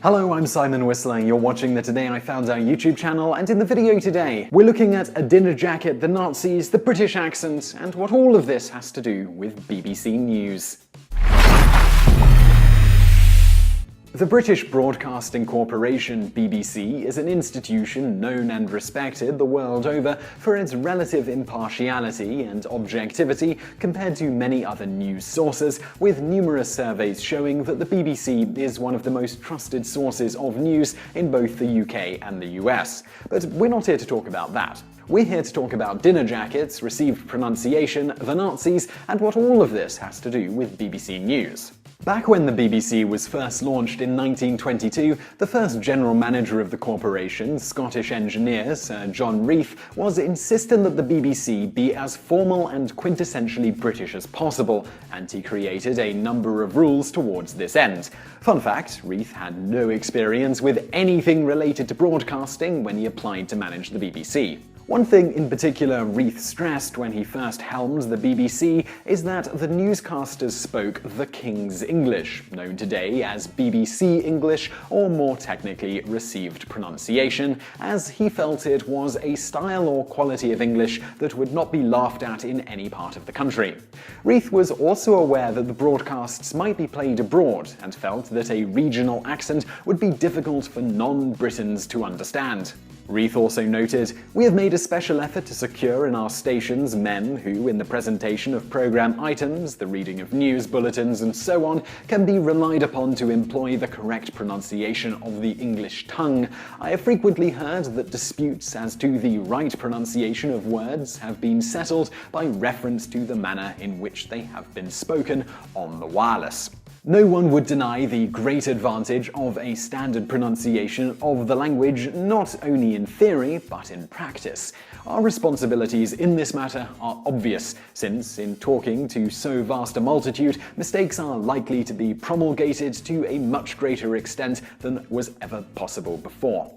Hello, I'm Simon Whistler. You're watching the Today I Found Out YouTube channel, and in the video today, we're looking at a dinner jacket, the Nazis, the British accent, and what all of this has to do with BBC News. The British Broadcasting Corporation, BBC, is an institution known and respected the world over for its relative impartiality and objectivity compared to many other news sources, with numerous surveys showing that the BBC is one of the most trusted sources of news in both the UK and the US. But we're not here to talk about that. We're here to talk about dinner jackets, received pronunciation, the Nazis, and what all of this has to do with BBC News. Back when the BBC was first launched in 1922, the first general manager of the corporation, Scottish engineer Sir John Reith, was insistent that the BBC be as formal and quintessentially British as possible, and he created a number of rules towards this end. Fun fact, Reith had no experience with anything related to broadcasting when he applied to manage the BBC. One thing in particular Reith stressed when he first helmed the BBC is that the newscasters spoke the King's English, known today as BBC English, or more technically received pronunciation, as he felt it was a style or quality of English that would not be laughed at in any part of the country. Reith was also aware that the broadcasts might be played abroad and felt that a regional accent would be difficult for non-Britons to understand. Reith also noted, "We have made a special effort to secure in our stations men who, in the presentation of programme items, the reading of news bulletins and so on, can be relied upon to employ the correct pronunciation of the English tongue. I have frequently heard that disputes as to the right pronunciation of words have been settled by reference to the manner in which they have been spoken on the wireless." No one would deny the great advantage of a standard pronunciation of the language, not only in theory, but in practice. Our responsibilities in this matter are obvious, since in talking to so vast a multitude, mistakes are likely to be promulgated to a much greater extent than was ever possible before.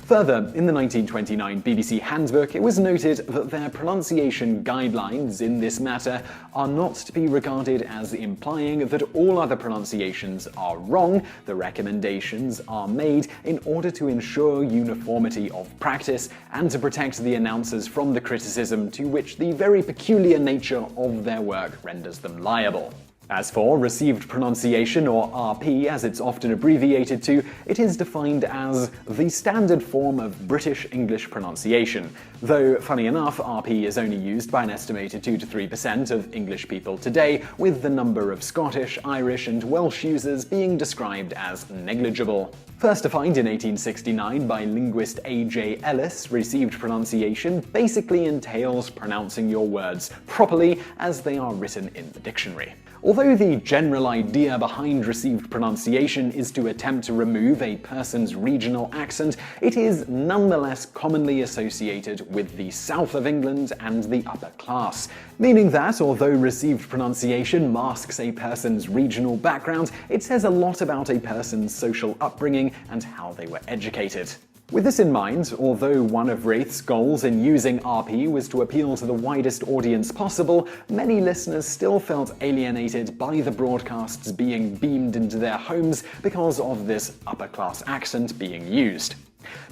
Further, in the 1929 BBC Handbook, it was noted that their pronunciation guidelines in this matter are not to be regarded as implying that all other pronunciations are wrong. The recommendations are made in order to ensure uniformity of practice and to protect the announcers from the criticism to which the very peculiar nature of their work renders them liable. As for received pronunciation, or RP as it's often abbreviated to, it is defined as the standard form of British English pronunciation. Though, funny enough, RP is only used by an estimated 2 to 3% of English people today, with the number of Scottish, Irish, and Welsh users being described as negligible. First defined in 1869 by linguist A.J. Ellis, received pronunciation basically entails pronouncing your words properly as they are written in the dictionary. Although the general idea behind received pronunciation is to attempt to remove a person's regional accent, it is nonetheless commonly associated with the south of England and the upper class, meaning that although received pronunciation masks a person's regional background, it says a lot about a person's social upbringing and how they were educated. With this in mind, although one of Reith's goals in using RP was to appeal to the widest audience possible, many listeners still felt alienated by the broadcasts being beamed into their homes because of this upper-class accent being used.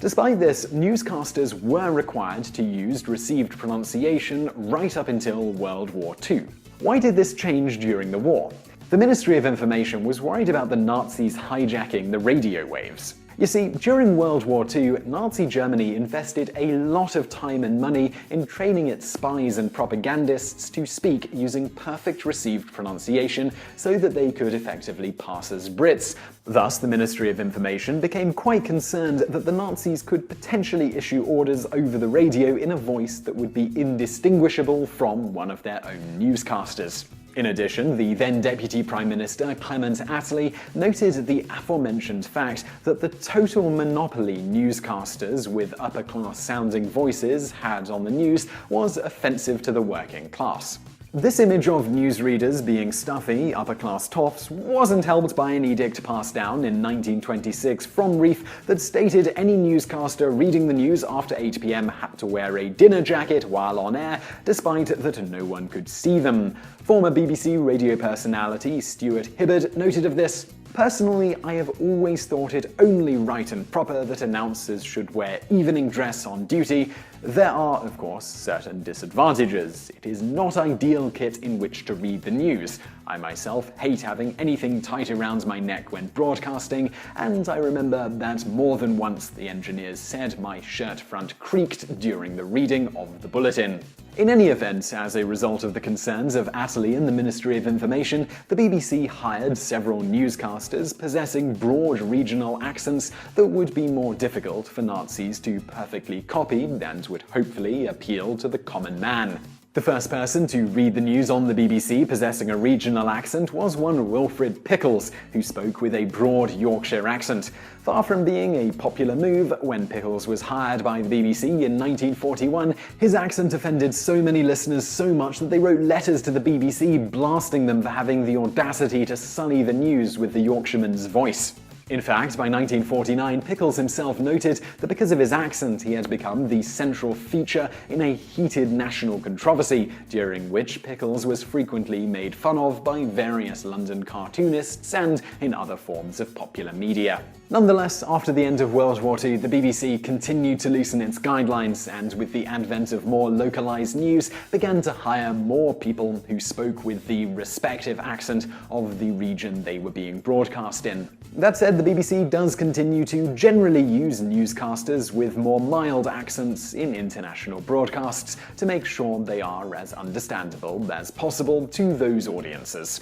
Despite this, newscasters were required to use received pronunciation right up until World War II. Why did this change during the war? The Ministry of Information was worried about the Nazis hijacking the radio waves. You see, during World War II, Nazi Germany invested a lot of time and money in training its spies and propagandists to speak using perfect received pronunciation so that they could effectively pass as Brits. Thus, the Ministry of Information became quite concerned that the Nazis could potentially issue orders over the radio in a voice that would be indistinguishable from one of their own newscasters. In addition, the then Deputy Prime Minister, Clement Attlee, noted the aforementioned fact that the total monopoly newscasters with upper-class sounding voices had on the news was offensive to the working class. This image of newsreaders being stuffy, upper-class toffs wasn't helped by an edict passed down in 1926 from Reith that stated any newscaster reading the news after 8 p.m. had to wear a dinner jacket while on air, despite that no one could see them. Former BBC radio personality Stuart Hibberd noted of this, Personally, I have always thought it only right and proper that announcers should wear evening dress on duty. There are, of course, certain disadvantages. It is not ideal kit in which to read the news. I myself hate having anything tight around my neck when broadcasting, and I remember that more than once the engineers said my shirt front creaked during the reading of the bulletin. In any event, as a result of the concerns of Attlee and the Ministry of Information, the BBC hired several newscasters possessing broad regional accents that would be more difficult for Nazis to perfectly copy and would hopefully appeal to the common man. The first person to read the news on the BBC possessing a regional accent was one Wilfred Pickles, who spoke with a broad Yorkshire accent. Far from being a popular move, when Pickles was hired by the BBC in 1941, his accent offended so many listeners so much that they wrote letters to the BBC blasting them for having the audacity to sully the news with the Yorkshireman's voice. In fact, by 1949, Pickles himself noted that because of his accent, he had become the central feature in a heated national controversy, during which Pickles was frequently made fun of by various London cartoonists and in other forms of popular media. Nonetheless, after the end of World War II, the BBC continued to loosen its guidelines and, with the advent of more localized news, began to hire more people who spoke with the respective accent of the region they were being broadcast in. That said, the BBC does continue to generally use newscasters with more mild accents in international broadcasts to make sure they are as understandable as possible to those audiences.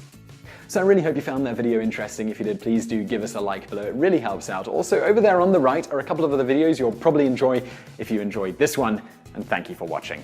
So I really hope you found that video interesting. If you did, please do give us a like below. It really helps out. Also, over there on the right are a couple of other videos you'll probably enjoy if you enjoyed this one, and thank you for watching.